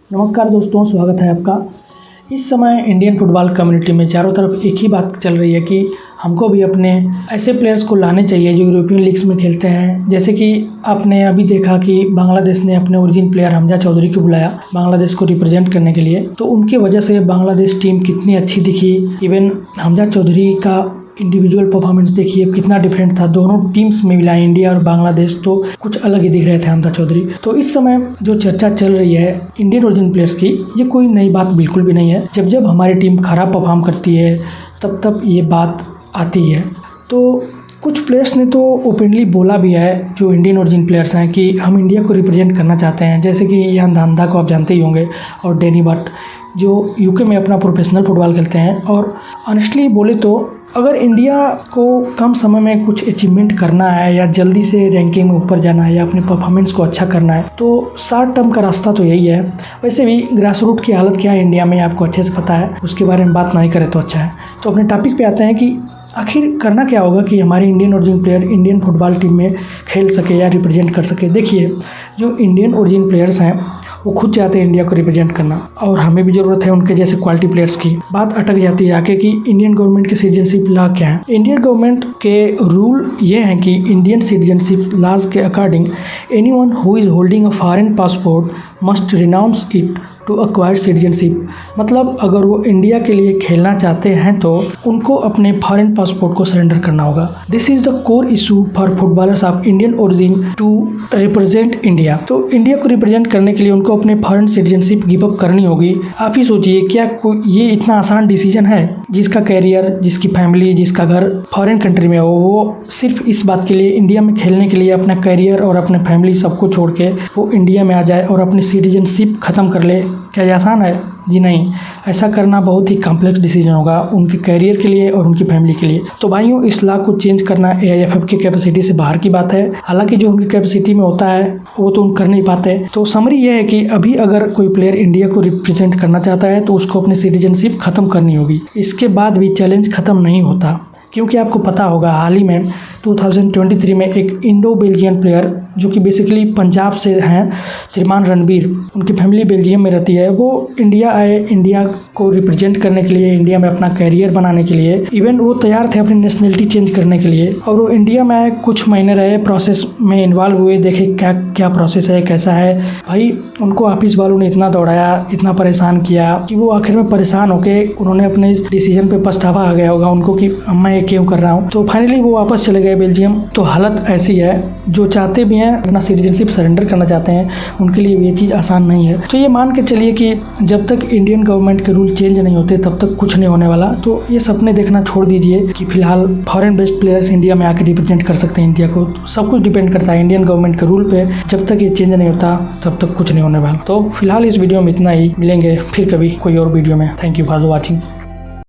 नमस्कार दोस्तों, स्वागत है आपका। इस समय इंडियन फुटबॉल कम्युनिटी में चारों तरफ एक ही बात चल रही है कि हमको भी अपने ऐसे प्लेयर्स को लाने चाहिए जो यूरोपियन लीग्स में खेलते हैं। जैसे कि आपने अभी देखा कि बांग्लादेश ने अपने ओरिजिन प्लेयर हमजा चौधरी को बुलाया बांग्लादेश को रिप्रेजेंट करने के लिए, तो उनके वजह से बांग्लादेश टीम कितनी अच्छी दिखी। इवन हमजा चौधरी का इंडिविजुअल परफॉर्मेंस देखिए कितना डिफरेंट था। दोनों टीम्स में मिला इंडिया और बांग्लादेश तो कुछ अलग ही दिख रहे थे हमजा चौधरी। तो इस समय जो चर्चा चल रही है इंडियन ओरिजिन प्लेयर्स की, ये कोई नई बात बिल्कुल भी नहीं है। जब जब हमारी टीम खराब परफॉर्म करती है तब तब ये बात आती है। तो कुछ प्लेयर्स ने तो ओपनली बोला भी है, जो इंडियन ओरिजिन प्लेयर्स हैं, कि हम इंडिया को रिप्रेजेंट करना चाहते हैं। जैसे कि यान धांधा को आप जानते ही होंगे, और डैनी बट जो यूके में अपना प्रोफेशनल फुटबॉल खेलते हैं। और ऑनेस्टली बोले तो अगर इंडिया को कम समय में कुछ अचीवमेंट करना है या जल्दी से रैंकिंग में ऊपर जाना है या अपने परफॉर्मेंस को अच्छा करना है तो शॉर्ट टर्म का रास्ता तो यही है। वैसे भी ग्रास रूट की हालत क्या है इंडिया में आपको अच्छे से पता है, उसके बारे में बात नहीं करें तो अच्छा है। तो अपने टॉपिक पे आते हैं कि आखिर करना क्या होगा कि हमारे Indian origin player Indian football team में खेल सके या रिप्रेजेंट कर सके। देखिए, जो इंडियन ओरिजिन प्लेयर्स हैं वो खुद चाहते हैं इंडिया को रिप्रेजेंट करना, और हमें भी ज़रूरत है उनके जैसे क्वालिटी प्लेयर्स की। बात अटक जाती है आके कि इंडियन गवर्नमेंट के सिटीजनशिप लॉ क्या है। इंडियन गवर्नमेंट के रूल ये हैं कि इंडियन सिटीजनशिप लॉज के according anyone who is holding a foreign passport must renounce it to acquire citizenship. मतलब अगर वो इंडिया के लिए खेलना चाहते हैं तो उनको अपने फॉरेन पासपोर्ट को सरेंडर करना होगा। This is the core issue for footballers of Indian origin to represent India. तो इंडिया को रिप्रेजेंट करने के लिए उनको अपने फॉरेन सिटीजनशिप गिव अप करनी होगी। आप ही सोचिए, क्या ये इतना आसान डिसीजन है? जिसका कैरियर, जिसकी फैमिली, जिसका घर फॉरेन कंट्री में हो, वो सिर्फ इस बात के लिए इंडिया में खेलने के लिए अपना कैरियर और अपने फैमिली सबको छोड़ के वो इंडिया में आ जाए और अपनी सिटीजनशिप ख़त्म कर ले। क्या ये आसान है? जी नहीं, ऐसा करना बहुत ही कॉम्प्लेक्स डिसीजन होगा उनके कैरियर के लिए और उनकी फैमिली के लिए। तो भाइयों, इस लॉ को चेंज करना AIFF की कैपेसिटी से बाहर की बात है। हालांकि जो उनकी कैपेसिटी में होता है वो तो उन कर नहीं पाते। तो समरी ये है कि अभी अगर कोई प्लेयर इंडिया को रिप्रेजेंट करना चाहता है तो उसको अपनी सिटीजनशिप ख़त्म करनी होगी। इसके बाद भी चैलेंज ख़त्म नहीं होता, क्योंकि आपको पता होगा हाल ही में 2023 में एक इंडो बेल्जियन प्लेयर जो कि बेसिकली पंजाब से हैं, तिरमान रणबीर, उनकी फैमिली बेल्जियम में रहती है। वो इंडिया आए इंडिया को रिप्रेजेंट करने के लिए, इंडिया में अपना कैरियर बनाने के लिए। इवन वो तैयार थे अपनी नेशनलिटी चेंज करने के लिए, और वो इंडिया में आए, कुछ महीने रहे, प्रोसेस में इन्वॉल्व हुए, देखे क्या क्या प्रोसेस है, कैसा है। भाई, उनको ऑफिस वालों ने इतना दौड़ाया, इतना परेशान किया कि वो आखिर में परेशान होके उन्होंने अपने इस डिसीजन पे पछतावा आ गया होगा उनको कि मैं ये क्यों कर रहा हूँ। तो फाइनली वो वापस चले गए बेल्जियम। तो हालत ऐसी है, जो चाहते भी हैं अपना सिटीजनशिप सरेंडर करना चाहते हैं, उनके लिए ये चीज़ आसान नहीं है। तो ये मान के चलिए कि जब तक इंडियन गवर्नमेंट के रूल चेंज नहीं होते तब तक कुछ नहीं होने वाला। तो ये सपने देखना छोड़ दीजिए कि फिलहाल फॉरेन बेस्ड प्लेयर्स इंडिया में आकर रिप्रेजेंट कर सकते हैं इंडिया को। तो सब कुछ डिपेंड करता है इंडियन गवर्नमेंट के रूल पे। जब तक ये चेंज नहीं होता तब तक कुछ नहीं होने वाला। तो फिलहाल इस वीडियो में इतना ही, मिलेंगे फिर कभी कोई और वीडियो में। Thank you for watching.